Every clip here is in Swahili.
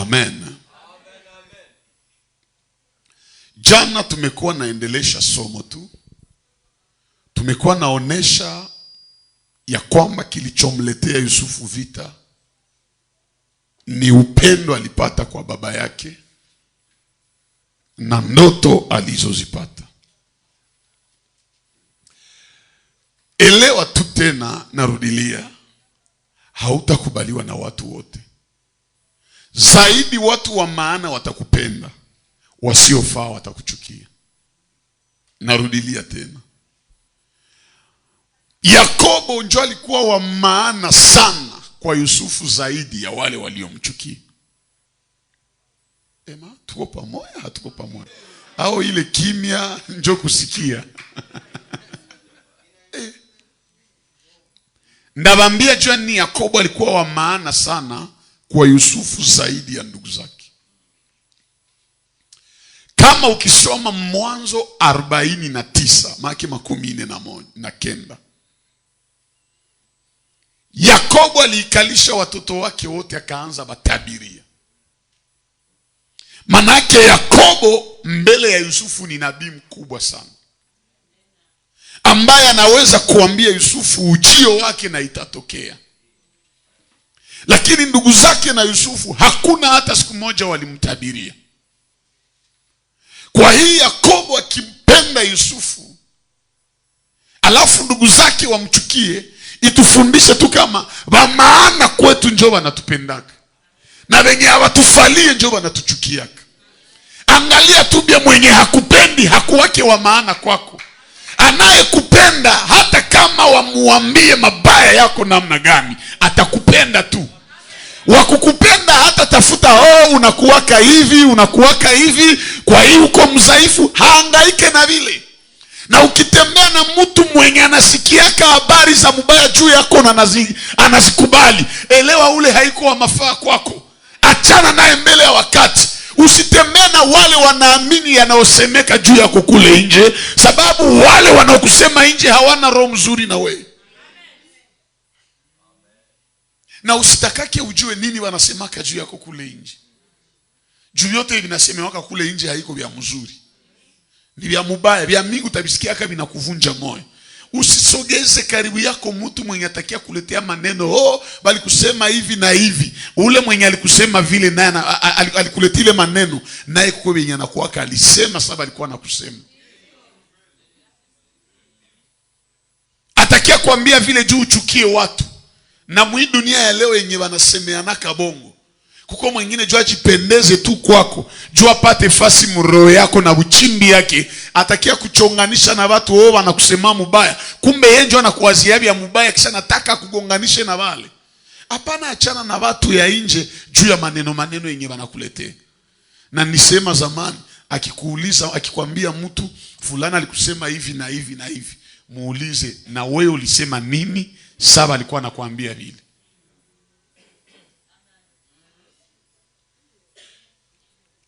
Amen. Jana tumekuwa naendelesha somo tu. Tumekuwa naonesha ya kwamba kilichomletea Yusufu vita ni upendo alipata kwa baba yake na ndoto alizozipata. Elewa tu tena, narudilia, hautakubaliwa na watu wote. Zaidi watu wa maana watakupenda, wasiofaa watakuchukia. Narudilia tena, Yakobo ndio alikuwa wa maana sana kwa Yusufu zaidi ya wale waliomchukia. Ema, tuko pamoja, hatuko pamoja? Au ile kimya ndio kusikia? Ndabambia jani Yakobo alikuwa wa maana sana kwa Yusufu zaidi ya ndugu zake. Kama ukisoma Mwanzo 49 maki 49, Yakobo aliikalisha watoto wake wote akaanza batabiria. Manake Yakobo mbele ya Yusufu ni nabii mkubwa sana, ambaye anaweza kuambia Yusufu ujio wake na itatokea. Lakini ndugu zake na Yusufu hakuna hata siku moja walimtabiria. Kwa hii Yakobo akimpenda Yusufu, alafu ndugu zake wamchukie, itufundishe tu kama wa maana kwetu njoo wanatupendaka, na wenye hawatufalie njoo wanatuchukiaka. Angalia tu bia mwenye hakupendi hakuwake wa maana kwako. Anayekupenda hata kama wamuambie mabaya yako namna gani, atakupenda tu. Wakukupenda hata tafuta unakuwaka hivi, kwa hiyo uko mzaifu, haangaike na vile. Na ukitembea na mtu mwenye anasikiaka habari za mubaya juu yako na anazikubali, elewa ule haiko wa mafaa kwako. Achana naye mbele ya wakati. Usitembee na wale wanaamini yanayosemeka juu yako kule nje, sababu wale wanaokusema nje hawana roho mzuri na wewe. Na usitakake ujue nini wanasemaka juu yako kule nje. Juu yote vinasemewaka kule nje haiko vya mzuri, ni vya mubaya, vya mingi utabisikiaka vinakuvunja moyo. Usisogeze karibu yako mtu mwenye atakia kuletea maneno, bali kusema hivi na hivi. Ule mwenye alikusema vile naye alikuletea ile maneno, naye kwa wenye anakuwaka alisema sababu alikuwa anakusema. Atakia kuambia vile juu uchukie watu. Na mwi dunia ya leo yenye wanasemeanaka bongo, kuko mwingine juu ajipendeze tu kwako, juu apate fasi mroho yako na uchimbi yake, atakia kuchonganisha na watu wanakusema mubaya. Kumbe yeye ndio anakuwazia vya mubaya, kisha nataka kugonganishe na wale. Hapana, achana na watu ya nje juu ya maneno yenye wanakuletea. Na nisema zamani, akikuuliza, akikwambia mtu fulani alikusema hivi na hivi na hivi, muulize na wewe ulisema nini? Saba alikuwa anakuambia vile.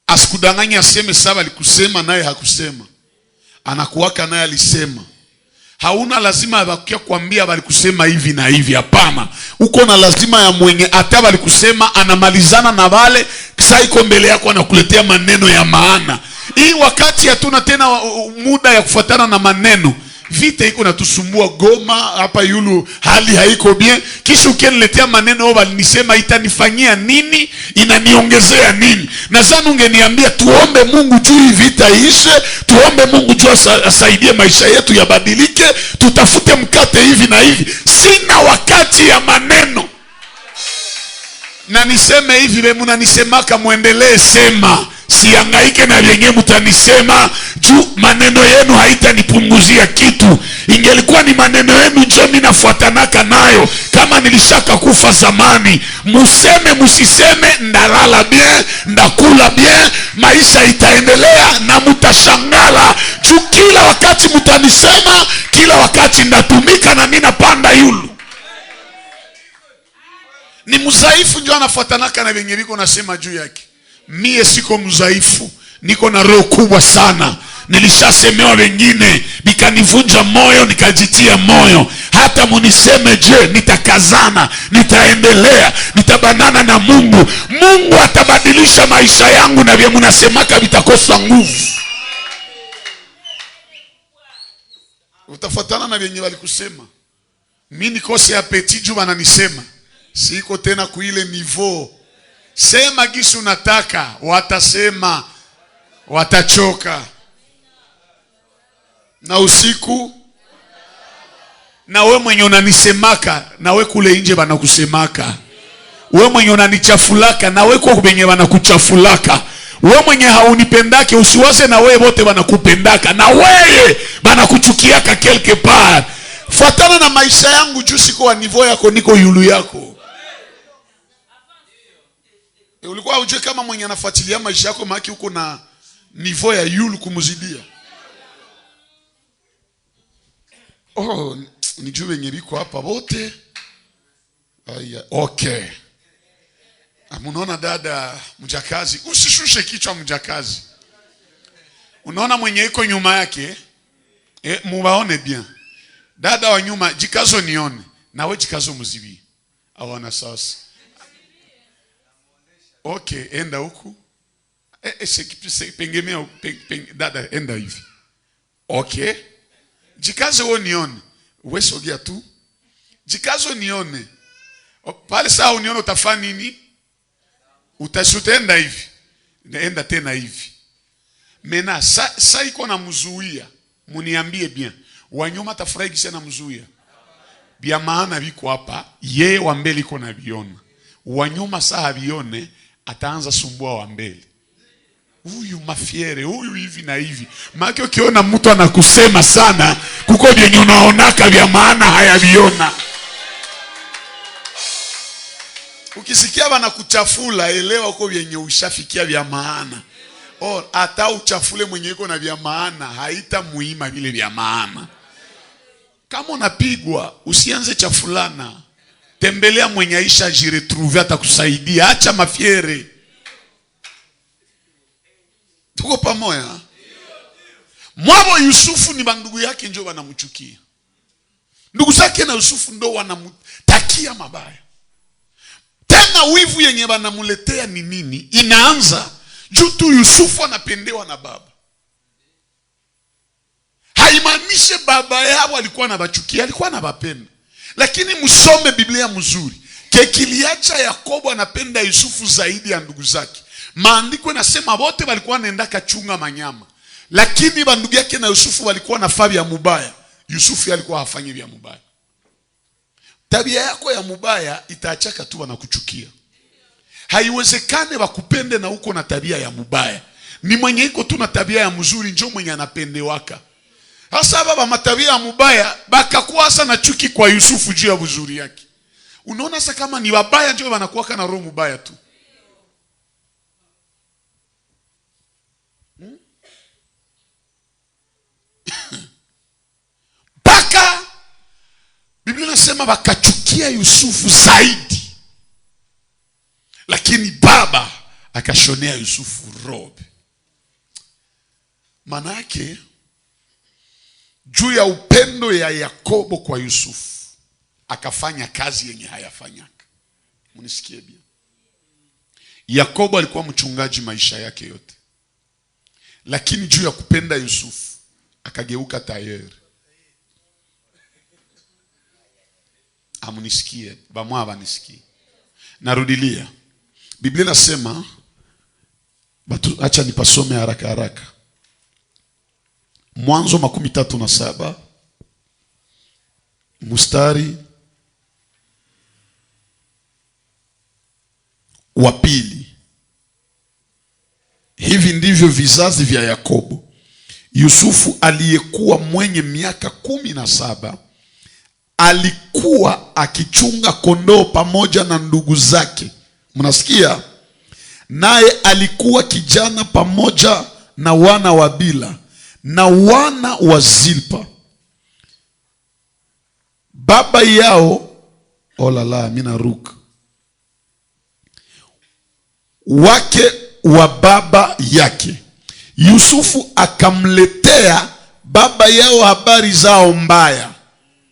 Asikudanganya aseme saba alikusema naye hakusema. Anakuwaka naye alisema. Hauna lazima ya kuambia walikusema hivi na hivi, hapana. Uko na lazima ya mwenye hata walikusema anamalizana na wale, kisha iko mbele yako anakuletea maneno ya maana. Hii wakati hatuna tena muda ya kufuatana na maneno. Vita iko natusumbua Goma hapa yulu, hali haiko bien. Kisha ukeniletea maneno walinisema itanifanyia nini, inaniongezea nini? Nadhani ungeniambia tuombe Mungu juu vita ishe, tuombe Mungu juu asaidie maisha yetu yabadilike, tutafute mkate hivi na hivi. Sina wakati ya maneno. Na niseme hivi vile mnanisemaka muendelee sema. Siangaike na vyenye mutanisema, juu maneno yenu haitanipunguzia kitu. Ingelikuwa ni maneno yenu ndio mimi nafuatanaka nayo, kama nilishaka kufa zamani. Museme musiseme, ndalala bien, ndakula bien, maisha itaendelea na mutashangala. Juu kila wakati mutanisema, kila wakati ndatumika na mimi napanda yulu. Ni mzaifu ndio anafuatanaka na vyenye viko nasema juu yake. Mie siko mzaifu, niko na roho kubwa sana. Nilishasemewa wengine ikanivunja moyo, nikajitia moyo. Hata muniseme je, nitakazana, nitaendelea, nitabanana na Mungu. Mungu atabadilisha maisha yangu, na vile munasemaka vitakosa nguvu. Utafuatana na vyenye walikusema. Mimi nikose apeti juu wananisema. Siko tena kuile niveau. Sema gisu unataka, watasema, watachoka. Na usiku, na we mwenye unanisemaka, na we kule nje wanakusemaka. We mwenye unanichafulaka, na we kwa benye wanakuchafulaka. We mwenye haunipendake, usiwaze na we wote wanakupendaka, na weye wanakuchukiaka quelque part. Fuatana na maisha yangu juu siko wa niveau yako, niko yulu yako. Ulikuwa ujue kama mwenye anafuatilia maisha yako maki uko na niveau ya yulu kumuzidia. Oh, nijue wenye biko hapa wote. Okay. Munaona dada mjakazi, usishushe kichwa mjakazi. Unaona mwenye iko nyuma yake, muwaone bien. Dada wa nyuma, jikazo nione. Nawe jikazo muzibi. Awana sasa. Okay, enda huku. Pengemea, dada, enda hivi. Okay. Jikazo wewe nione. Wewe sogea tu. Jikazo nione. Pale saa unione utafanya nini? Utashuta hivi. Enda tena hivi. Mena sa iko na mzuia. Muniambie bien. Wanyuma tafurahi kisha na mzuia. Bia maana viko hapa, yeye wa mbele iko na viona. Wanyuma saa vione, ataanza sumbua wa mbele. Huyu mafiere, huyu hivi na hivi. Maana ukiona mtu anakusema sana, kuko vyenye unaonaka vya maana hayaviona. Ukisikia wanakuchafula, elewa uko vyenye ushafikia vya maana. Hata uchafule mwenye iko na vya maana, haita muhimu vile vya maana. Kama unapigwa, usianze chafulana. Tembelea mwenye aisha jiretrouver, atakusaidia. Acha mafiere. Tuko pamoja. Mwabo Yusufu ni bandugu yake ndio wanamchukia. Ndugu zake na Yusufu ndio wanamtakia mabaya. Tena wivu yenye wanamuletea ni nini? Inaanza juu tu Yusufu anapendewa na baba. Haimaanishe baba yao alikuwa anabachukia, alikuwa anabapenda. Lakini msome Biblia mzuri. Kekiliacha Yakobo anapenda Yusufu zaidi ya ndugu zake. Maandiko yanasema wote walikuwa wanaenda kachunga manyama. Lakini bandugu yake na Yusufu walikuwa na fabia mubaya. Yusufu alikuwa hafanyi vya mubaya. Tabia yako ya mubaya itaachaka tu wanakuchukia. Haiwezekane wakupende na uko na tabia ya mubaya. Ni mwenye iko tu na tabia ya mzuri ndio mwenye anapendewaka. Hasa baba matabia ya mubaya bakakuwa sana chuki kwa Yusufu juu ya uzuri yake. Unaona sasa kama ni wabaya ndio wanakuwa na roho mubaya tu. Baka Biblia inasema wakachukia Yusufu zaidi. Lakini baba akashonea Yusufu robe. Maana yake juu ya upendo ya Yakobo kwa Yusufu akafanya kazi yenye hayafanyaka. Munisikie bien. Yakobo alikuwa mchungaji maisha yake yote. Lakini juu ya kupenda Yusufu akageuka tayari. Amunisikie, bamwa abanisikie. Narudilia. Biblia inasema, acha nipasome haraka haraka. Mwanzo 37 mstari wa 2. Hivi ndivyo vizazi vya Yakobo. Yusufu aliyekuwa mwenye miaka 17 alikuwa akichunga kondoo pamoja na ndugu zake. Mnasikia? Naye alikuwa kijana pamoja na wana wa Bila na wana wa Zilpa baba yao. Olala, mina ruka wake wa baba yake. Yusufu akamletea baba yao habari zao mbaya.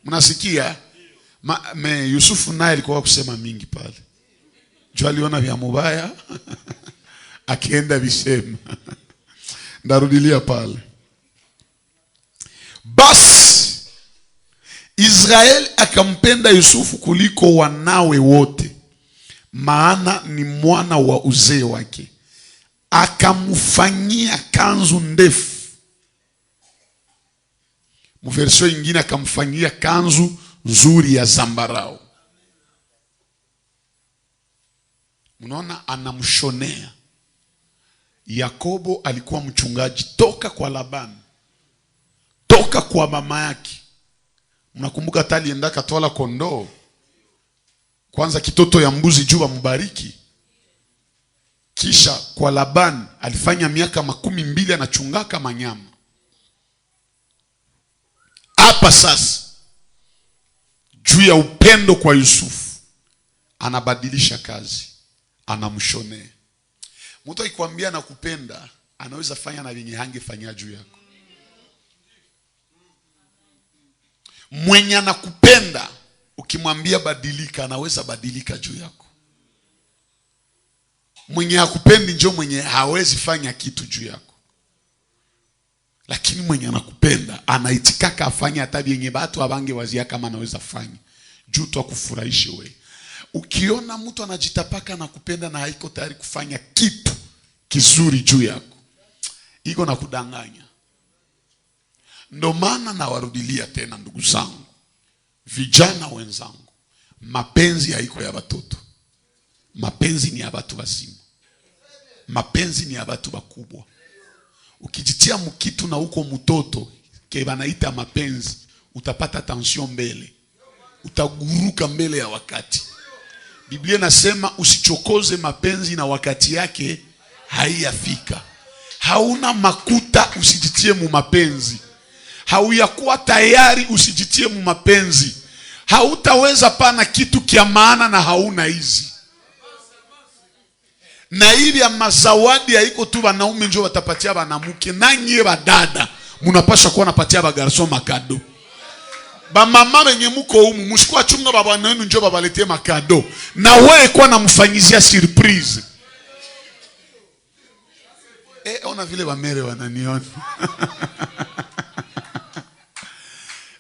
Mnasikia? Yusufu naye alikuwa kusema mingi pale. Jua aliona vya mubaya akienda visema. Ndarudilia pale. Basi Israeli akampenda Yusufu kuliko wanawe wote, maana ni mwana wa uzee wake. Akamfanyia kanzu ndefu. Mversio nyingine akamfanyia kanzu nzuri ya zambarau. Unaona, anamshonea. Yakobo alikuwa mchungaji toka kwa Labani, toka kwa mama yake. Mnakumbuka hata alienda katwala kondoo kwanza, kitoto ya mbuzi juu mbariki. Kisha kwa Labani alifanya miaka 12 anachungaka manyama. Hapa sasa juu ya upendo kwa Yusufu anabadilisha kazi, anamshonea. Mtu akikwambia nakupenda, anaweza fanya na vyenye hangefanya juu yako. Mwenye anakupenda ukimwambia badilika, anaweza badilika juu yako. Mwenye hakupendi ndio mwenye hawezi fanya kitu juu yako. Lakini mwenye anakupenda anaitikaka afanye hata vyenye watu abange wazia kama anaweza fanya juu tu akufurahishe wewe. Ukiona mtu anajitapaka na kupenda na haiko tayari kufanya kitu kizuri juu yako, iko na kudanganya. Ndo maana nawarudilia tena, ndugu zangu, vijana wenzangu, mapenzi haiko ya watoto. Mapenzi ni ya watu wazima. Mapenzi ni ya watu wakubwa. Ukijitia mkitu na uko mtoto ke banaita mapenzi, utapata tension mbele, utaguruka mbele ya wakati. Biblia nasema usichokoze mapenzi na wakati yake haiyafika. Hauna makuta usijitie mu mapenzi. Hauyakuwa tayari usijitie mu mapenzi. Hautaweza pana kitu kia maana na hauna hizi. Na hivi ya mazawadi haiko tu wanaume ndio watapatia wanamuke, na nyie badada munapaswa kuwa napatia ba garçon makado. Ba mama wenye muko humu mshikwa chunga baba wenu ndio babaletie makado, na wewe kwa namfanyizia surprise. Ona vile bamere wananiona.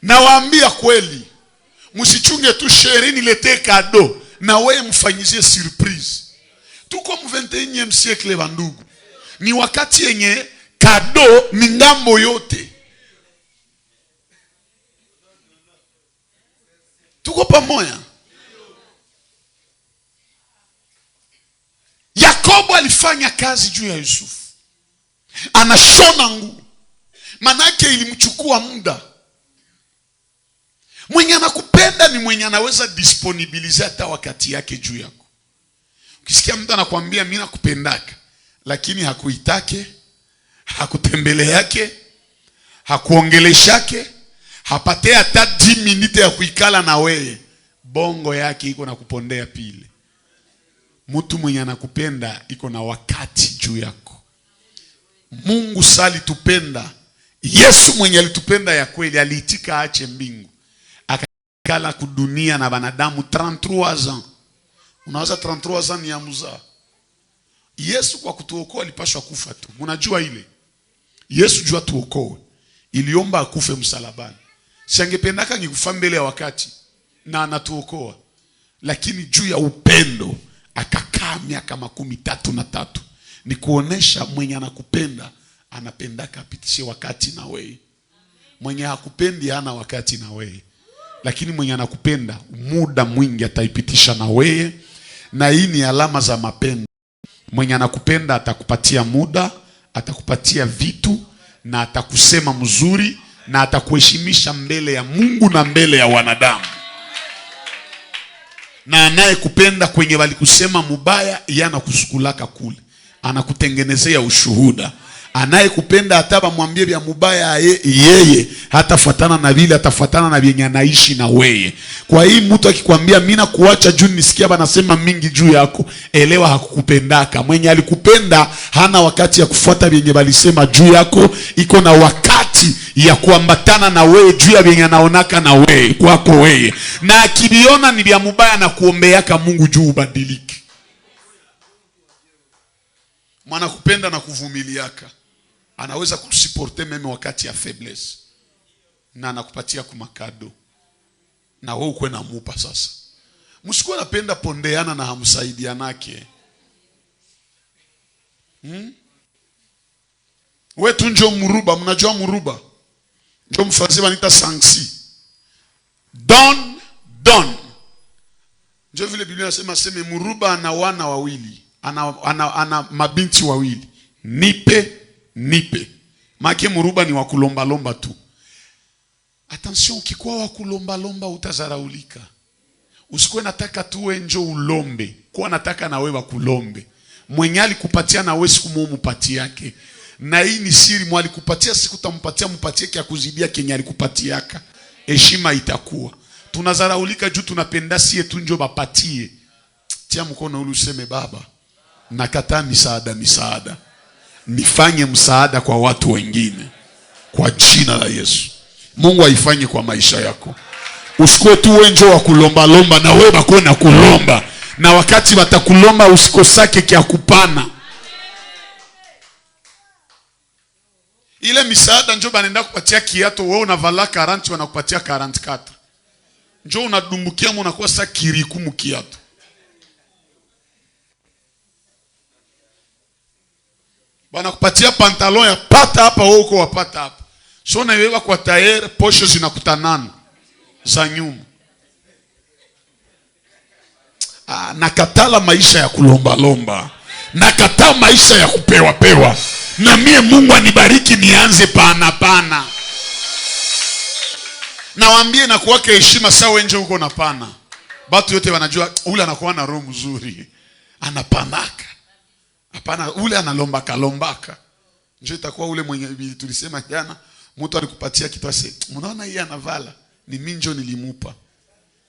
Na waambia kweli, msichunge tu sheri niletee kado, na wewe mfanyizie surprise. Tuko mu 21e siècle bandugu. Ni wakati yenye kado ni ngambo yote. Tuko pamoja. Yakobo alifanya kazi juu ya Yusufu. Anashona nguo. Manake ilimchukua muda. Mwenye anakupenda ni mwenye anaweza disponibilize hata wakati yake juu yako. Ukisikia mtu anakuambia mimi nakupendaka, lakini hakuitake, hakutembele yake, hakuongeleshake, hapate hata 10 minutes ya kuikala na wewe, bongo yake iko na kupondea pile. Mtu mwenye anakupenda iko na wakati juu yako. Mungu sali tupenda. Yesu mwenye alitupenda ya kweli aliitika aache mbingu, akakala kudunia na banadamu 33 ans. Unaweza 33 ans ni ya muzaa. Yesu kwa kutuokoa alipashwa kufa tu. Mnajua ile Yesu jua tuokoe iliomba akufe msalabani. Si angependaka ngikufa mbele ya wakati na anatuokoa. Lakini juu ya upendo akakaa miaka 33. Ni kuonesha mwenye anakupenda anapendaka apitishe wakati na wewe. Mwenye hakupendi hana wakati na wewe. Lakini mwenye anakupenda muda mwingi ataipitisha na wewe. Na hii ni alama za mapendo. Mwenye anakupenda atakupatia muda, atakupatia vitu, na atakusema mzuri, na atakuheshimisha mbele ya Mungu na mbele ya wanadamu. Na anayekupenda kwenye walikusema mubaya, yeye anakusukulaka kule, anakutengenezea ushuhuda. Anayekupenda hata bamwambie vya mubaya yeye hatafuatana na vile, atafuatana na vyenye anaishi na wewe. Kwa hii mtu akikwambia mimi nakuacha juu nisikia banasema mingi juu yako, elewa hakukupendaka. Mwenye alikupenda hana wakati ya kufuata vyenye balisema juu yako, iko na wakati bahati ya kuambatana na wewe juu ya vyenye anaonaka na wewe kwako wewe, na akiliona ni vya mubaya na kuombeaka Mungu juu ubadilike. Mwana kupenda na kuvumiliaka anaweza kusuporte meme wakati ya faiblesse, na anakupatia kumakado na wewe ukwe na mupa. Sasa msikuwa napenda pondeana na hamsaidianake. Wetu njo muruba, mnajua muruba njo mfransi wanita sanksi. Don njo vile Biblia inasema seme muruba ana wana wawili, ana mabinti wawili. Nipe make muruba ni wakulomba lomba tu. Attention, ukikuwa wakulomba lomba utazaraulika. Usikuwe nataka tuwe njo ulombe, kuwa nataka na wewe wakulombe. Mwenye alikupatia na wewe siku moja mpati yake. Na hii ni siri, mwali kupatia siku tampatia mpatie kia kuzidia kenye alikupatiaka. Heshima itakuwa. Tunazaraulika juu tunapenda sie tu njo bapatie. Tia mkono ule useme Baba, nakataa misaada. Nifanye msaada kwa watu wengine kwa jina la Yesu. Mungu aifanye kwa maisha yako. Usikuwe tu wenjo wa kulomba lomba, na wewe bako na kulomba, na wakati watakulomba usikosake kia kupana. Ile misaada njo banenda kupatia kiato, wewe unavala 40 wanakupatia 44. Njo unadumbukia unakuwa sasa kiriku mkiato. Bana kupatia pantalon ya pata hapa, wewe uko wapata hapa. So na wewe kwa tayari posho zinakutanana za nyuma. Nakatala maisha ya kulomba lomba. Nakataa maisha ya kupewa. Na mie Mungu anibariki nianze pana. Nawaambie na kuwake heshima sawa nje huko na pana. Batu yote wanajua ule anakuwa na roho mzuri. Anapanaka. Hapana, ule analombaka. Njoo itakuwa ule mwenye tulisema jana, mtu alikupatia kitu ase, mnaona yeye anavala, ni mimi ndio nilimupa.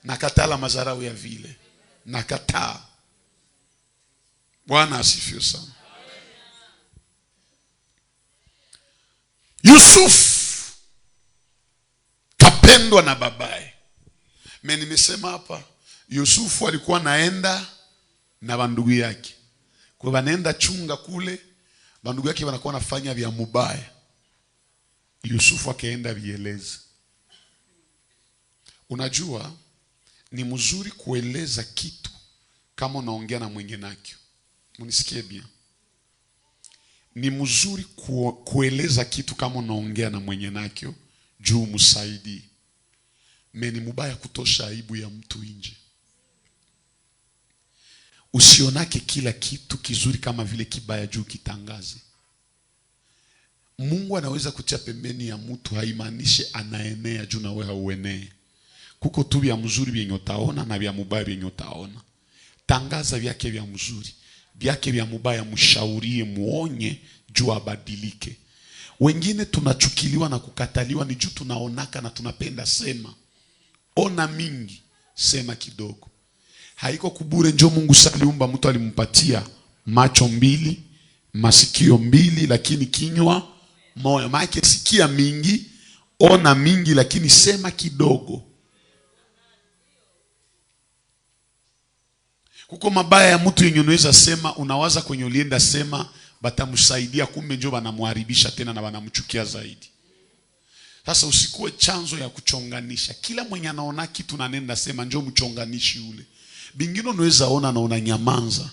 Nakatala mazarau ya vile. Nakataa. Bwana asifiwe sana. Yusuf kapendwa na babaye. Mimi nimesema hapa, Yusufu alikuwa naenda na bandugu yake. Kwa wanaenda chunga kule, bandugu yake wanakuwa nafanya vya mubaya. Yusufu akaenda vieleza. Unajua ni mzuri kueleza kitu kama unaongea na mwenye nakyo. Munisikie bien. Ni mzuri kueleza kitu kama unaongea na mwenye nakyo juu msaidie. Ni mubaya kutosha aibu ya mtu nje. Usionake kila kitu kizuri kama vile kibaya juu kitangaze. Mungu anaweza kutia pembeni ya mtu, haimaanishe anaenea juu na wewe hauenee. Kuko tu vya mzuri vyenye utaona na vya mubaya vyenye utaona. Tangaza vyake vya mzuri, vyake vya mubaya mshaurie, muonye juu abadilike. Wengine tunachukiliwa na kukataliwa ni juu tunaonaka na tunapenda sema. Ona mingi, sema kidogo. Haiko kubure. Njo Mungu saliumba mtu alimpatia macho 2, masikio 2, lakini kinywa moja. Maana sikia mingi, ona mingi, lakini sema kidogo. Kuko mabaya ya mtu yenye unaweza sema, unawaza kwenye ulienda sema batamsaidia, kumbe njo banamuharibisha tena na banamchukia zaidi. Sasa usikuwe chanzo ya kuchonganisha. Kila mwenye anaona kitu na nenda sema njo mchonganishi ule. Bingine unaweza ona na unanyamanza.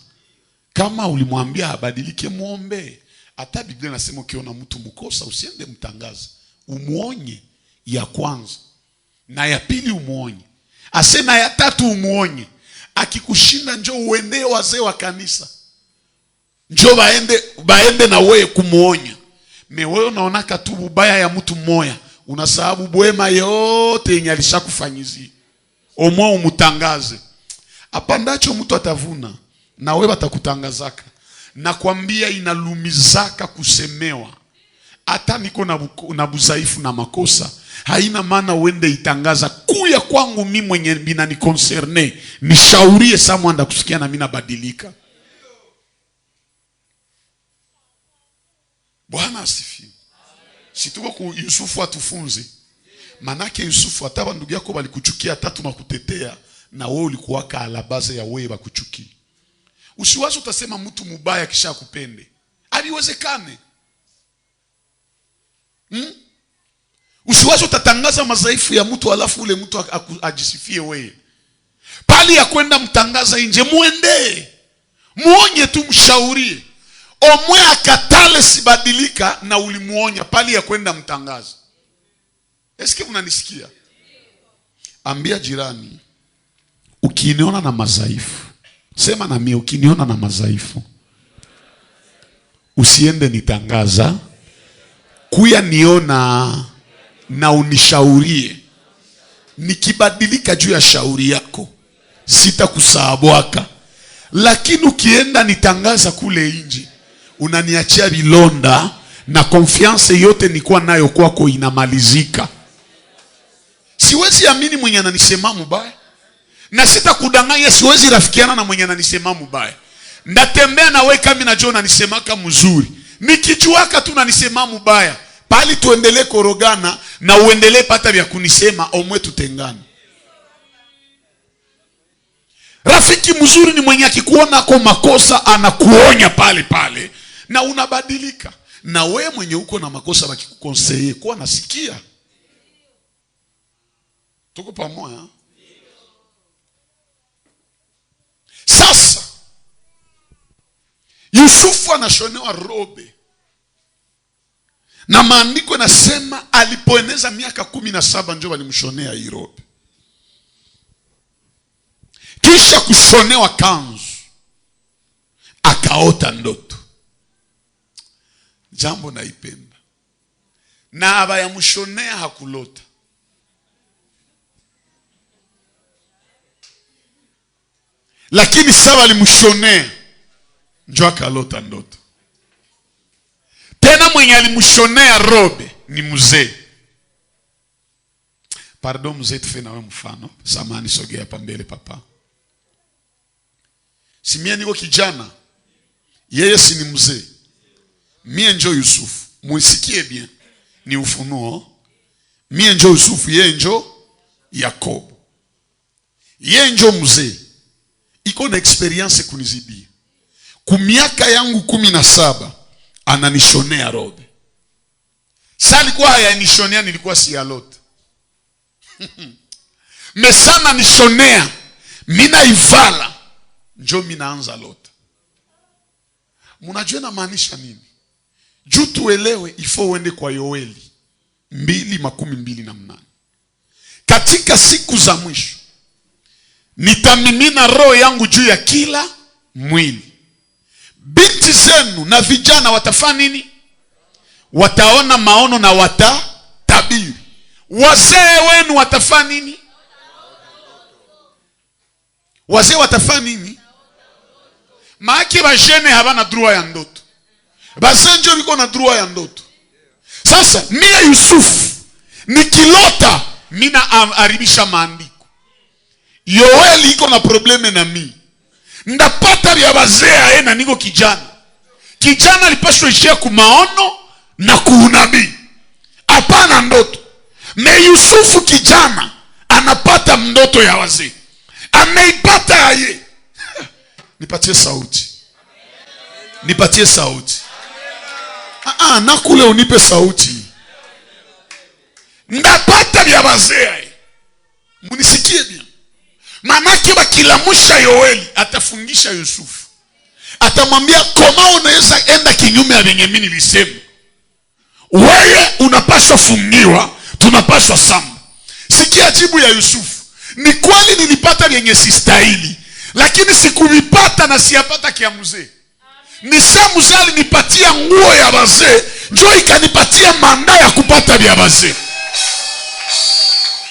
Kama ulimwambia abadilike, muombe. Hata Biblia inasema ukiona mtu mkosa usiende mtangaza. Umuonye ya kwanza. Na ya pili umuonye. Asena ya tatu umuonye. Akikushinda njoo uende wazee wa kanisa. Njoo baende na wewe kumuonya. Wewe unaonaka tu ubaya ya mtu mmoja. Unasababu bwema yote yenye alishakufanyizia. Omwa umutangaze. Apandacho mtu atavuna, na wewe atakutangazaka. Nakwambia inalumizaka kusemewa. Hata niko na buzaifu na makosa, haina maana uende itangaza. Kuya kwangu mimi mwenye bina ni concerne, nishaurie someone kusikia na mimi nabadilika. Bwana asifiwe. Si tuko ku Yusufu atufunze. Manake Yusufu hata ndugu yako walikuchukia hata tunakutetea na wewe ulikuwaka alabaze ya wewe bakuchukia. Usiwazo utasema mtu mubaya kisha kupende. Haliwezekane. Usiwazo utatangaza madhaifu ya mtu alafu ule mtu ajisifie wewe. Pali ya kwenda mtangaza nje muende. Muonye tu mshaurie. Omwe akatale sibadilika na ulimuonya pali ya kwenda mtangaza. Eske unanisikia? Ambia jirani, ukiniona na madhaifu, sema na mimi, ukiniona na madhaifu, usiende nitangaza, kuya niona na unishaurie. Nikibadilika juu ya shauri yako sitakusahawaka. Lakini ukienda nitangaza kule nje, unaniachia vilonda na confiance yote nilikuwa nayo kwako inamalizika. Siwezi amini mwenye ananisema mbaya. Na sitakudanganya, siwezi rafikiana na mwenye ananisema mbaya. Ndatembea na wewe kama najua unanisemaka mzuri. Nikijuaka tu unanisema mbaya, pali tuendelee korogana na uendelee pata vya kunisema, omwe tutengane. Rafiki mzuri ni mwenye akikuona kwa makosa anakuonya pale pale na unabadilika. Na wewe mwenye uko na makosa bakikukonseye kwa nasikia. Tuko pamoja? Sasa Yusufu anashonewa robe. Na maandiko yanasema alipoeneza miaka 17 ndio walimshonea hii robe. Kisha kushonewa kanzu, akaota ndoto. Jambo naipenda. Na abayamshonea hakulota. Lakini sawa alimshonea, njoo akalota ndoto. Tena mwenye alimshonea robe ni mzee. Pardon mzee, tufe na wewe mfano. Samani, sogea hapa mbele papa. Si mimi niko kijana, yeye si ni mzee. Mie njo Yusufu. Mwisikie bien. Ni ufunuo. Mie njo Yusufu, yeye njo Yakobo. Yeye njo mzee. Iko na experience kunizidia. Kumiaka yangu 17 ananishonea robe. Sasa alikuwa hayanishonea, nilikuwa siyalota. Mesana nishonea, mina ivala, njo minaanza lota. Munajua na maanisha nini? Juu tuelewe, ifo uende kwa Yoeli 2:28. Katika siku za mwisho nitamimina roho yangu juu ya kila mwili. Binti zenu na vijana watafanya nini? Wataona maono na watatabiri. Wazee wenu watafanya nini? Wazee watafanya nini? Maaki bajene habana droit ya ndoto. Basenjo biko na droit ya ndoto. Sasa mimi Yusufu nikilota mina aribisha maandiko. Yoeli iko na probleme na mimi. Ndapata vya wazee na niko kijana. Kijana alipaswa ishia kumaono na kuunabii. Hapana ndoto. Me Yusufu kijana anapata ndoto ya wazee. Ameipata aye. Nipatie sauti. Nipatie sauti. Na kule unipe sauti. Ndapata vya wazee. Munisikie bien. Manake bakilamusha Yoeli atafungisha Yusufu. Atamwambia koma unaweza enda kinyume ya venye mimi nilisema. Wewe unapaswa fungiwa, tunapaswa samba. Sikia jibu ya Yusufu. Ni kweli nilipata vyenye sistahili, lakini sikuvipata na siyapata kia mzee. Ni saa mzee alinipatia nguo ya wazee, njoo ikanipatia manda ya kupata vya wazee.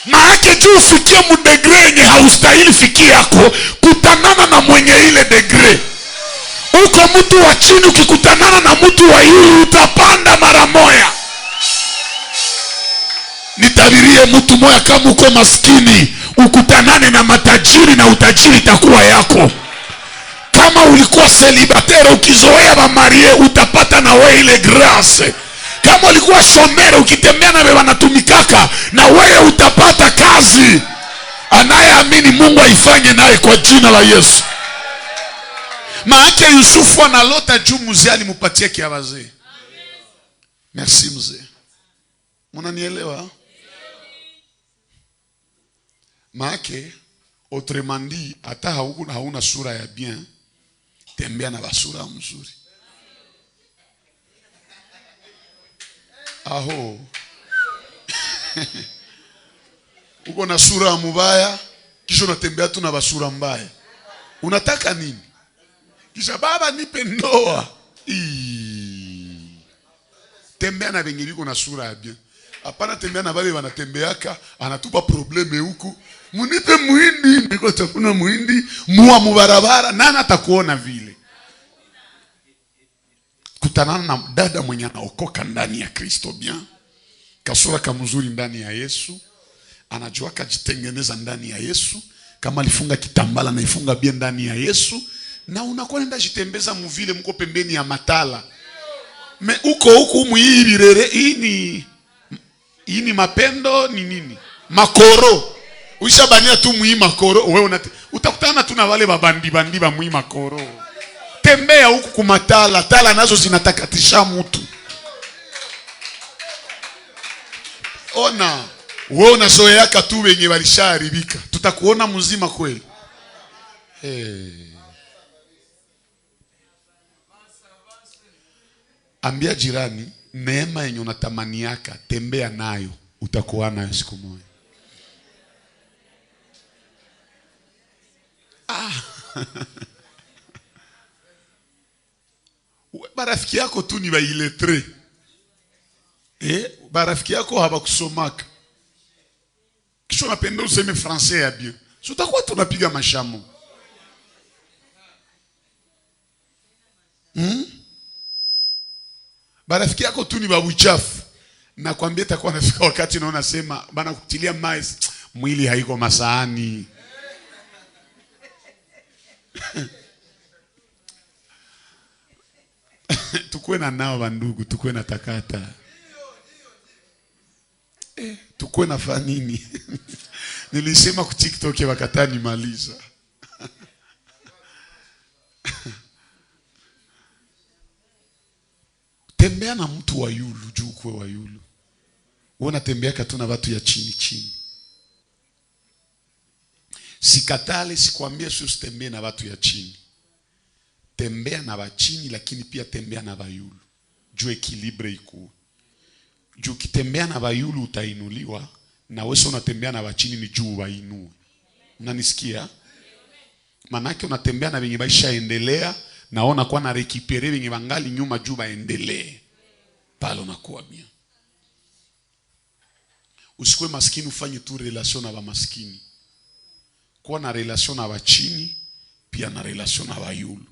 Maake juu ufikie mudegre yenye haustahili fikia yako, kutanana na mwenye ile degre. Uko mtu wa chini, ukikutanana na mtu wa yulu utapanda mara moya. Nitabirie mtu moya, kama uko maskini ukutanane na matajiri na utajiri itakuwa yako. Kama ulikuwa celibatero ukizoea ba marie utapata na we ile grace. Kama ulikuwa shomere ukitembea na wewe wanatumikaka, na wewe utapata kazi. Anayeamini Mungu aifanye naye kwa jina la Yesu. Maana Yusufu analota juu mzee alimupatia kiavaze. Merci mzee. Mnanielewa? Maana autrement dit, hata hauna sura ya bien, tembea na basura mzuri. Aho. Uko na sura mbaya, kisha unatembea tu na basura mbaya. Unataka nini? Kisha baba nipe ndoa. Tembea na wengine uko na sura ya bien. Hapana tembea na wale wanatembeaka, anatupa probleme huku. Munipe muhindi, niko chakuna muhindi, muwa mubarabara, nani atakuona vile? Kutanana na dada mwenye anaokoka ndani ya Kristo bien. Kasura kamzuri ndani ya Yesu. Anajua kajitengeneza ndani ya Yesu. Kama alifunga kitambala na ifunga bien ndani ya Yesu. Na unakuwa nenda jitembeza muvile mko pembeni ya matala. Me uko huku muhibirere. Hii ni mapendo ni nini? Makoro. Uishabania tu muhi makoro. Wewe utakutana tu na wale babandi ba muhi makoro. Tembea huku kumatala. Tala nazo zinatakatisha mtu. Ona. Wewe unazoeaka tu wenye walishaharibika. Tutakuona mzima kweli. Ambia jirani, neema yenye unatamaniaka, tembea nayo, utakuwa nayo siku moja. Barafiki yako tu ni bailetre. Barafiki yako habakusomaka. Kisho napenda useme français ya bien. So utakuwa tunapiga mashamo. Barafiki yako tu ni babuchafu. Nakwambia itakuwa nafika wakati na unasema bana kutilia mais mwili haiko masaani. Tukue na nao bandugu, tukue na takata. Tukue na fanini. Nilisema ku TikTok wakatani maliza. Tembea na mtu wa yulu, juu kuwe wa yulu. Uona tembea katuna watu ya chini chini. Sikatale, sikuambia usitembee na watu ya chini. Tembea na wa chini, lakini pia tembea na wa yulu. Juu ekilibre ikuwe. Juu kitembea na wa yulu utainuliwa, na wewe unatembea na wa chini ni juu wainue. Unanisikia? Manake unatembea na wenye baisha endelea, naona kwa na rekipere wenye wangali nyuma juu baendelee. Pale unakuwa bien. Usikue maskini ufanye tu relation na wa maskini. Kuwa na relation na wa chini, pia na relation na wa yulu.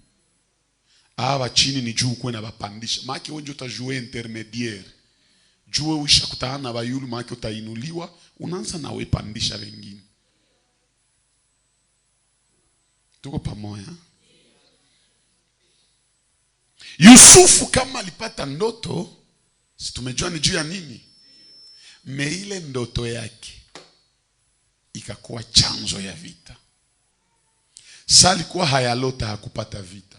Wa chini ni juu kuwe na wapandisha. Maake wenje utajue intermediaire. Jue uisha kutana na wa yulu, maake utainuliwa, unaanza na wepandisha wengine. Tuko pamoja. Yusufu kama alipata ndoto, si tumejua ni juu ya nini? Ile ndoto yake ikakuwa chanzo ya vita. Sasa alikuwa hayalota hakupata vita.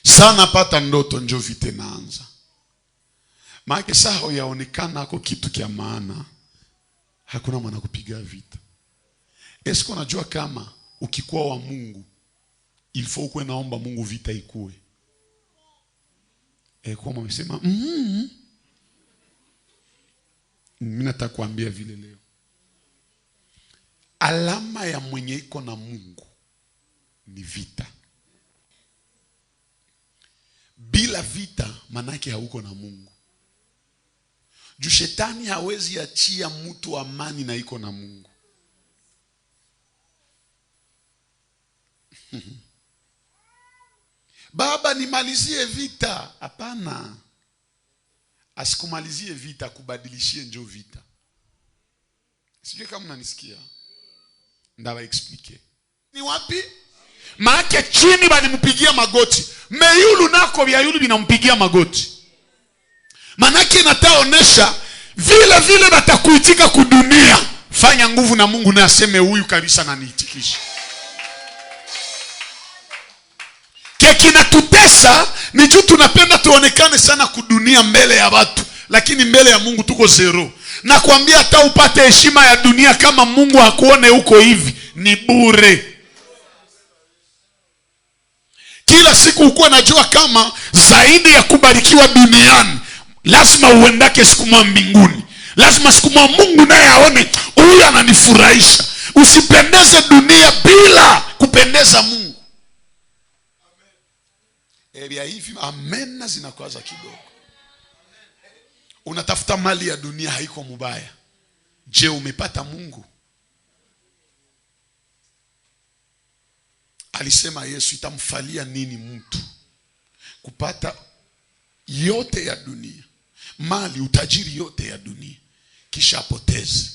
Sana pata ndoto njo vita inaanza. Maana sasa yaonekana ako kitu kia maana, hakuna mwana kupiga vita. Esko unajua kama ukikuwa wa Mungu ilifo ukwe naomba Mungu vita ikue? Kwa mwamesema mimi nataka kuambia vile leo. Alama ya mwenye iko na Mungu ni vita. Bila vita manake hauko na Mungu. Juu shetani hawezi achia mtu amani na iko na Mungu. Baba nimalizie vita. Hapana. Asikumalizie vita, kubadilishie njo vita. Sijui kama mnanisikia. Ndawa explique. Ni wapi? Maake chini bali mpigia magoti. Meyulu nako vya yulu binampigia magoti. Manake nataonesha vile vile batakuitika kudunia. Fanya nguvu na Mungu na aseme huyu kabisa na niitikisha. Kinatutesa ni juu tunapenda tuonekane sana kudunia mbele ya watu, lakini mbele ya Mungu tuko zero. Na kuambia hata upate heshima ya dunia, kama Mungu hakuone huko hivi, ni bure. Kila siku ukuwa najua kama zaidi ya kubarikiwa duniani, lazima uendake siku moja mbinguni. Lazima siku moja Mungu naye aone huyu ananifurahisha. Usipendeze dunia bila kupendeza Mungu. Ebya hivi amena zinakwaza kidogo. Unatafuta mali ya dunia, haiko mubaya. Je, umepata Mungu? Alisema Yesu, itamfalia nini mtu kupata yote ya dunia, mali, utajiri yote ya dunia, kisha apoteze?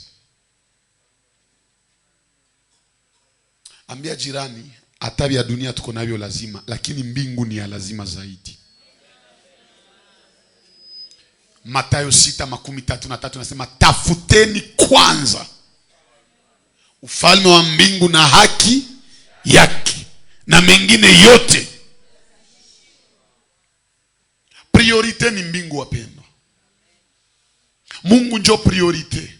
Ambia jirani, hata vya dunia tuko navyo lazima, lakini mbingu ni ya lazima zaidi. Mathayo 6:33 nasema, tafuteni kwanza ufalme wa mbingu na haki yake, na mengine yote. Priorite ni mbingu, wapendwa. Mungu ndio priorite.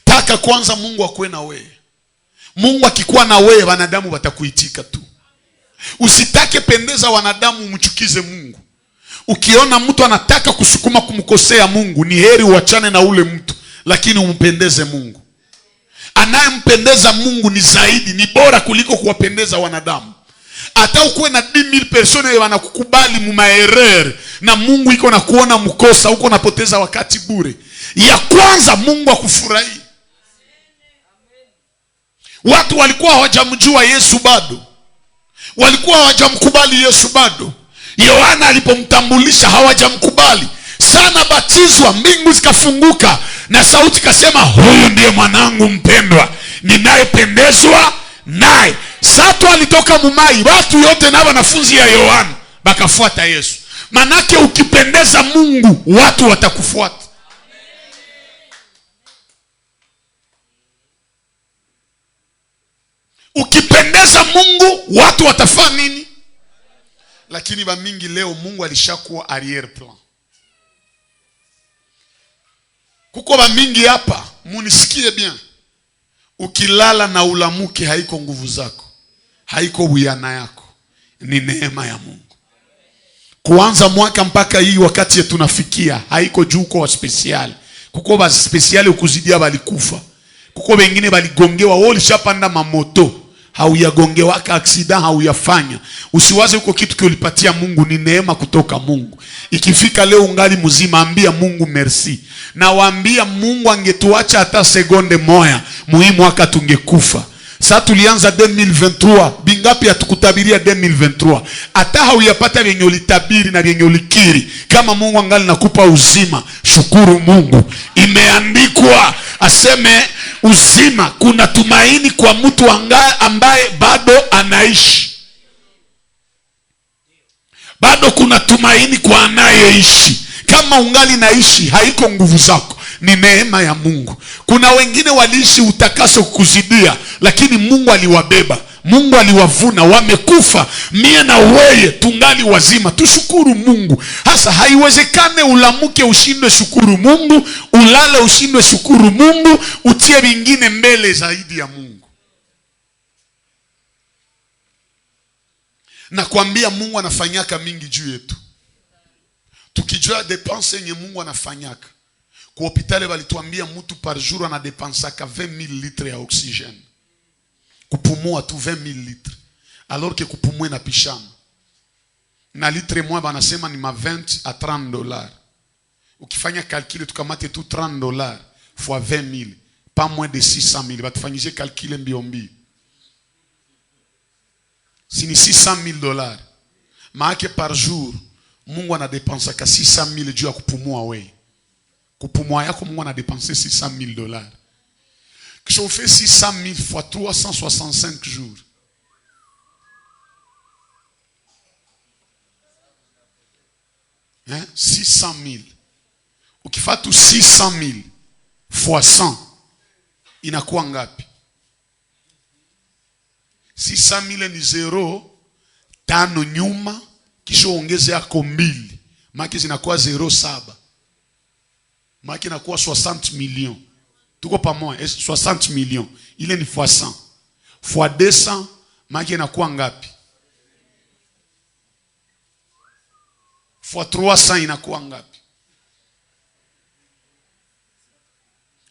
Taka kwanza Mungu akuwe na wewe. Mungu akikuwa na wewe, wanadamu watakuitika tu. Usitake pendeza wanadamu, umchukize Mungu. Ukiona mtu anataka kusukuma kumkosea Mungu, ni heri uachane na ule mtu, lakini umpendeze Mungu. Anayempendeza Mungu ni zaidi, ni bora kuliko kuwapendeza wanadamu. Hata ukuwe na 10,000 personnes wanakukubali mumaerere, na Mungu iko na kuona mkosa, uko napoteza wakati bure. Ya kwanza Mungu akufurahi. Watu walikuwa hawajamjua Yesu bado, walikuwa hawajamkubali Yesu bado. Yohana alipomtambulisha hawajamkubali sana. Batizwa, mbingu zikafunguka na sauti kasema, huyu ndiye mwanangu mpendwa, ninayependezwa naye. Sato alitoka mumai, watu yote na wanafunzi ya Yohana bakafuata Yesu. Manake ukipendeza Mungu, watu watakufuata. Ukipendeza Mungu, watu watafanya nini? Lakini ba mingi leo Mungu alishakuwa arrière plan. Kuko ba mingi hapa, munisikie bien. Ukilala na ulamuke, haiko nguvu zako, haiko buyana yako, ni neema ya Mungu. Kuanza mwaka mpaka hii wakati yetu tunafikia, haiko juu kwa speciali. Kuko ba speciali ukuzidia balikufa. Kuko wengine baligongewa, wao lishapanda mamoto, hauyagongewaka accident, hauyafanya. Usiwaze uko kitu kiulipatia Mungu, ni neema kutoka Mungu. Ikifika leo ungali mzima, ambia Mungu merci. Na waambia Mungu angetuacha hata sekonde moja, muhimu mwaka tungekufa. Sasa tulianza 2023, bingapi atukutabiria 2023? Hata hauyapata vyenye ulitabiri na vyenye ulikiri. Kama Mungu angali nakupa uzima, shukuru Mungu. Imeandikwa aseme uzima, kuna tumaini kwa mtu ambaye bado anaishi. Bado kuna tumaini kwa anayeishi. Kama ungali naishi, haiko nguvu zako, ni neema ya Mungu. Kuna wengine waliishi utakaso kukuzidia, lakini Mungu aliwabeba, Mungu aliwavuna, wamekufa. Mie na wewe tungali wazima, tushukuru Mungu. Hasa haiwezekane ulamuke ushindwe shukuru Mungu, ulale ushindwe shukuru Mungu, utie vingine mbele zaidi ya Mungu. Na kuambia Mungu anafanyaka mingi juu yetu. Tukijua depense yenye Mungu anafanyaka. Kwa hospitali walituambia mtu par jour anadepensaka 20,000 litres ya oxygène. Kupumua tu 20,000 litres. Alors que kupumua na pishama. Na litre moja banasema ni ma 20 à 30 dollars. Ukifanya calcul tukamate tu 30 dollars fois 20,000, pas moins de 600,000. Batufanyishe calcul mbio mbio. Si ni 600,000 dollars. Maake par jour Mungu anadepensaka 600,000 juu ya kupumua wewe. Kupumua yako Mungu anadepenser 600,000 dollars. Kisha ufait 600,000 fois 365 jours. Hein? 600,000 Ukifatu 600,000 fois 100 inakuwa ngapi? 600,000 ni 0,5 nyuma, kisha ongeze yako 2. Maki zinakuwa 0,7. Maki inakuwa 60 millions. Tuko pamoja, 60 millions. Ile ni fois 100. Fois 200, maki inakuwa ngapi? Fois 300 inakuwa ngapi?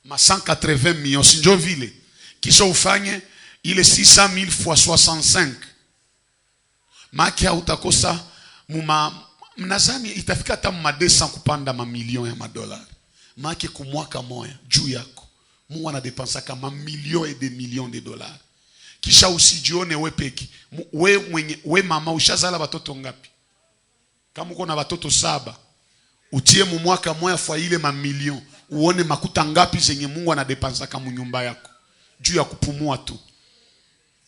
Ma 180 millions. Sinjo vile. Kisha ufanye ile 600,000 fois 65. Maki hautakosa mnazani itafika hata ma 200 kupanda mamilioni ya madolari. Maki kumwaka moya juu yako Mungu anadepensa kama milioni de millions de dollars. Kisha usijione we peki. We mama ushazala watoto ngapi? Kama uko na watoto 7, utie mu mwaka moya fwa ile mamilioni, uone makuta ngapi zenye Mungu anadepensa kama nyumba yako juu ya kupumua tu.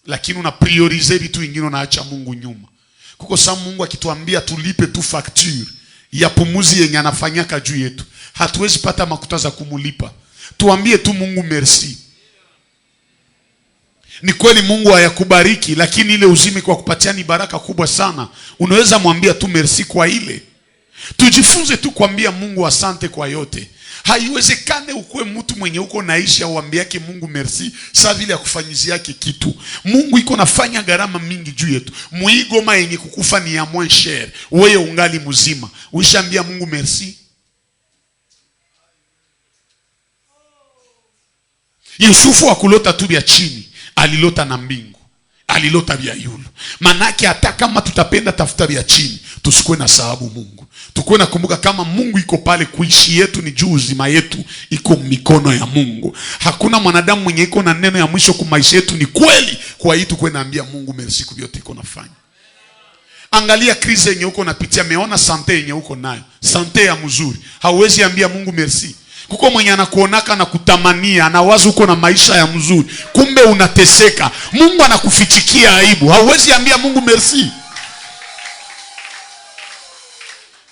Lakini una priorize vitu vingine, unaacha Mungu nyuma. Kuko saa Mungu akituambia tulipe tu facture ya pumuzi yenye anafanyaka juu yetu, hatuwezi pata makuta za kumulipa. Tuambie tu Mungu merci. Ni kweli Mungu hayakubariki, lakini ile uzimi kwa kupatia ni baraka kubwa sana. Unaweza mwambia tu merci kwa ile. Tujifunze tu kuambia Mungu asante kwa yote. Haiwezekane ukue mtu mwenye uko naishi auambie yake Mungu merci saa vile akufanyizia yake kitu. Mungu iko nafanya gharama mingi juu yetu. Muigoma yenye kukufa ni ya moins cher. Wewe ungali mzima, uishaambia Mungu merci? Yusufu akulota tu vya chini, alilota na mbingu. Alilota vya yulu. Manake hata kama tutapenda tafuta vya chini, tusikuwe na sababu Mungu. Tukuwe na kumbuka kama Mungu iko pale, kuishi yetu ni juu, uzima yetu iko mikono ya Mungu. Hakuna mwanadamu mwenye iko na neno ya mwisho kwa maisha yetu, ni kweli. Kwa hiyo tukuwe naambia Mungu merci kwa yote iko nafanya. Angalia krizi yenye uko napitia, meona sante yenye uko nayo. Sante ya mzuri. Hauwezi ambia Mungu merci. Kuko mwenye anakuonaka na kutamania, anawaza uko na maisha ya mzuri, kumbe unateseka. Mungu anakufichikia aibu. Hauwezi ambia Mungu merci.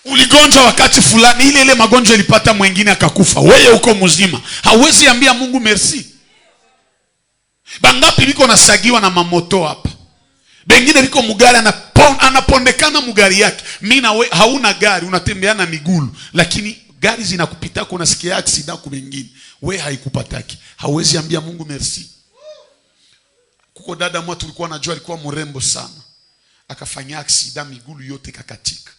Uligonjwa wakati fulani, ile magonjwa ilipata mwingine akakufa, wewe uko mzima. Hauwezi ambia Mungu merci. Bangapi biko nasagiwa na mamoto hapa? Bengine biko mugari anapondekana mugari yake. Mimi na wewe hauna gari, unatembea na miguu, lakini gari zinakupita kuna sikia accident kwa wengine. Wewe haikupataki. Hauwezi ambia Mungu merci. Kuko dada mmoja tulikuwa najua alikuwa mrembo sana. Akafanya accident, miguu yote kakatika.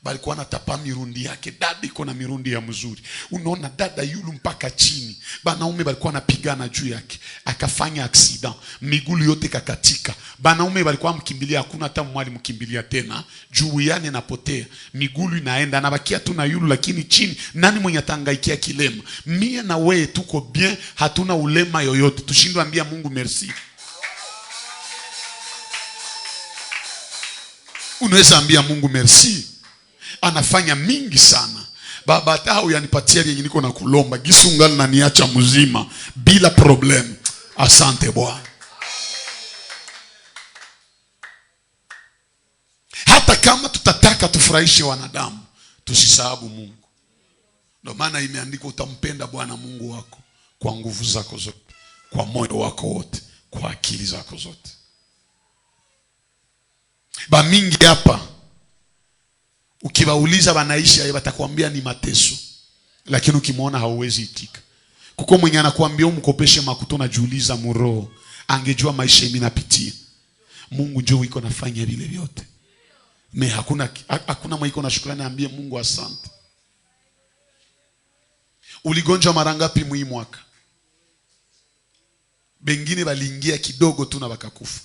Balikuwa anatapa mirundi yake. Dada iko na mirundi ya mzuri. Unaona dada yulu mpaka chini. Banaume balikuwa wanapigana juu yake. Akafanya accident, miguu yote kakatika. Banaume balikuwa mkimbilia, hakuna hata mwali mkimbilia tena. Juu yani napotea. Miguu inaenda, anabakia tu na yulu, lakini chini nani mwenye atangaikia kilema? Mie na wewe tuko bien, hatuna ulema yoyote. Tushindwe ambia Mungu merci. Unaweza ambia Mungu merci. Anafanya mingi sana. Baba hata huyanipatia yenye niko na kulomba, gisungali na niacha mzima bila problem. Asante Bwana. Hata kama tutataka tufurahishe wanadamu, tusisahau Mungu. Ndio maana imeandikwa utampenda Bwana Mungu wako kwa nguvu zako zote, kwa moyo wako wote, kwa akili zako zote. Ba mingi hapa ukibauliza wanaishi watakwambia ni mateso, lakini ukimwona hauwezi itika. Kuko mwenye anakuambia umkopeshe makuto, na jiuliza muro angejua maisha mimi napitia. Mungu njoo iko nafanya vile vyote. Hakuna mwenye iko na shukrani ambie Mungu asante. Uligonjwa mara ngapi mwi mwaka? Bengine baliingia kidogo tu na bakakufa.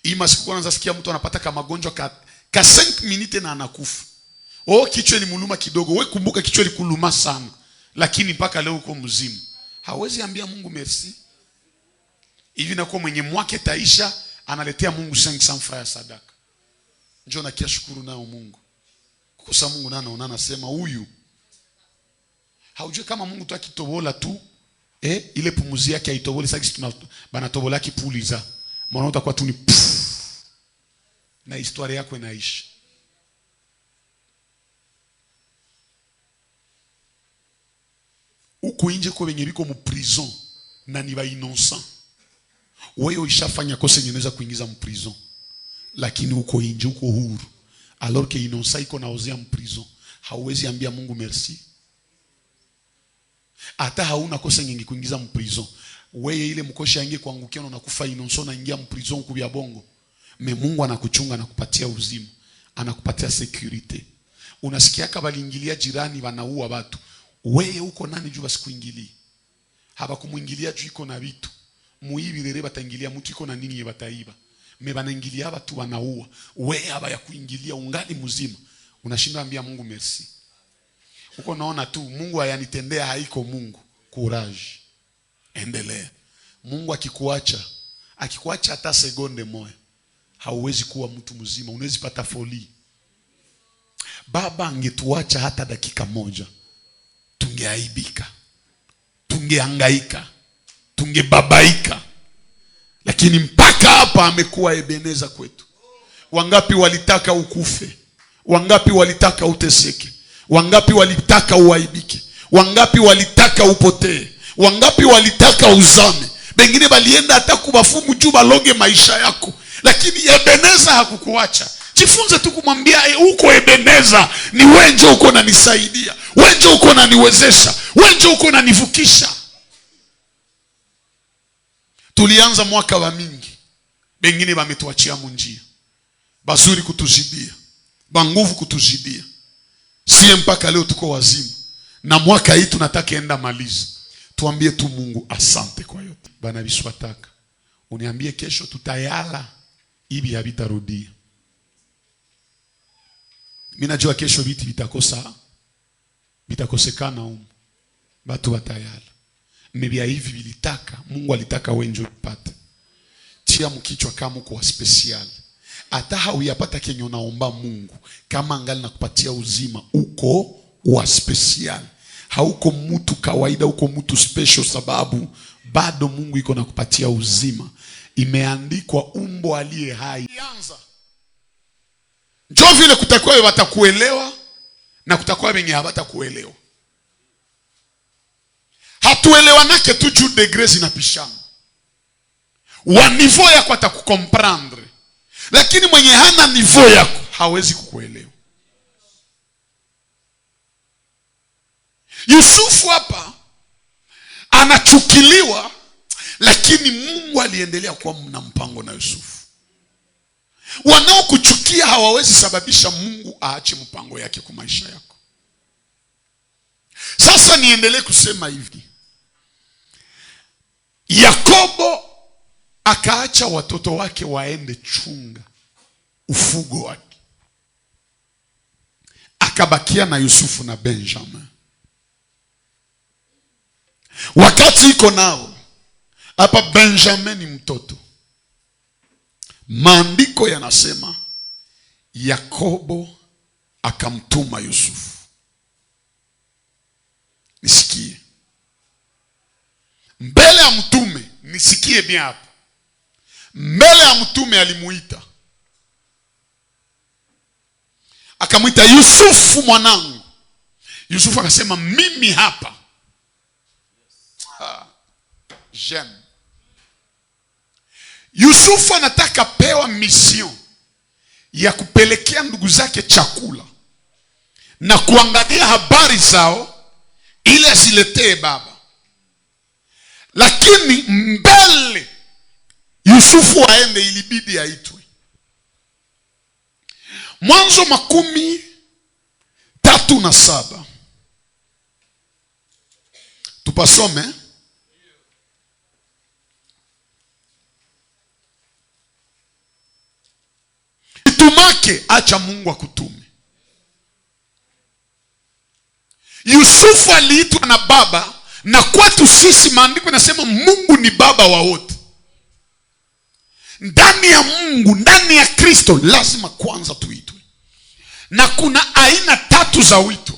Ima siku kwanza sikia mtu anapata kama magonjwa ka 5 minutes na anakufa. Kichwa ilimuluma kidogo. Wewe kumbuka kichwa ilikuluma sana, lakini mpaka leo uko mzima. Hawezi ambia Mungu merci. Hivi na kwa mwenye mwake taisha analetea Mungu 500 francs ya sadaka. Njoo na kia shukuru nao Mungu. Kukosa Mungu nana unanasema huyu. Haujui kama Mungu tu akitobola tu ile pumuzi yake haitobole. Sasa tuna banatobola kipuliza. Mbona utakuwa tu ni na historia yako inaishi. Huko nje kwa wenye biko mu prison na ni ba innocent. Wewe ushafanya kosa inaweza kuingiza mu prison. Lakini huko nje uko huru. Alors que innocent iko naozea mu prison. Hauwezi ambia Mungu merci. Hata hauna kosa nyingi kuingiza mu prison. Wewe ile mkosha ingie kuangukia na unakufa innocent na ingia mu prison kubya bongo. Me Mungu anakuchunga na kupatia uzima. Anakupatia security. Unasikia kama waliingilia jirani wanaua watu. Wewe uko nani juu basikuingilia? Haba kumuingilia juu iko na vitu. Muibi lele bataingilia mtu iko na nini bataiba. Me banaingilia watu wanaua. Wewe haba ya kuingilia ungali mzima. Unashinda ambia Mungu merci. Uko naona tu Mungu ayanitendea haiko Mungu. Courage. Endelea. Mungu akikuacha hata sekunde moja, hauwezi kuwa mtu mzima, unaweza pata foli. Baba angetuacha hata dakika moja, tungeaibika, tungehangaika, tungebabaika. Lakini mpaka hapa amekuwa Ebeneza kwetu. Wangapi walitaka ukufe? Wangapi walitaka uteseke? Wangapi walitaka uaibike? Wangapi walitaka upotee? Wangapi walitaka uzame? Bengine balienda hata kubafumu juu balonge maisha yako. Lakini Ebeneza hakukuacha. Jifunze tu kumwambia uko Ebeneza, ni wewe ndio uko unanisaidia. Wewe ndio uko unaniwezesha. Wewe ndio uko unanivukisha. Tulianza mwaka wa mingi. Bengine bametuachia munjia. Bazuri kutuzidia. Banguvu kutuzidia. Sie mpaka leo tuko wazimu. Na mwaka hii tunataka enda maliza. Tuambie tu Mungu asante kwa yote. Bana biswataka. Uniambie kesho tutayala hivi habitarudia. Mimi najua kesho vitu vitakosekana huko. Watu watayala. Mbia hivi vilitaka, Mungu alitaka wenjo upate. Tia mkichwa kama uko special. Hata hauyapata kenye unaomba Mungu, kama angali nakupatia uzima, uko wa special. Hauko mtu kawaida, uko mtu special, sababu bado Mungu iko nakupatia uzima. Imeandikwa umbo aliye hai. Njoo vile kutakuwa watakuelewa na kutakuwa wenye hawatakuelewa. Hatuelewanake tu juu degree zinapishana. Wa niveau yako atakukomprendre. Lakini mwenye hana niveau yako hawezi kukuelewa. Yusufu hapa anachukiliwa, lakini Mungu aliendelea kuwa na mpango na Yusufu. Wanaokuchukia hawawezi sababisha Mungu aache mpango yake kwa maisha yako. Sasa niendelee kusema hivi. Yakobo akaacha watoto wake waende chunga ufugo wake. Akabakia na Yusufu na Benjamin. Wakati iko nao, hapa Benjamin ni mtoto. Maandiko yanasema Yakobo akamtuma Yusufu. Nisikie. Mbele ya mtume, nisikie bien hapa. Mbele ya mtume alimuita. Akamuita Yusufu mwanangu. Yusufu akasema mimi hapa. J'aime. Yusufu anataka pewa mission ya kupelekea ndugu zake chakula na kuangalia habari zao ili asiletee baba. Lakini mbele Yusufu aende ilibidi aitwe. Mwanzo 37. Tupasome. Tumake, acha Mungu akutume. Yusufu aliitwa na baba, na kwetu sisi maandiko yanasema Mungu ni baba wa wote. Ndani ya Mungu, ndani ya Kristo lazima kwanza tuitwe. Na kuna aina 3 za wito.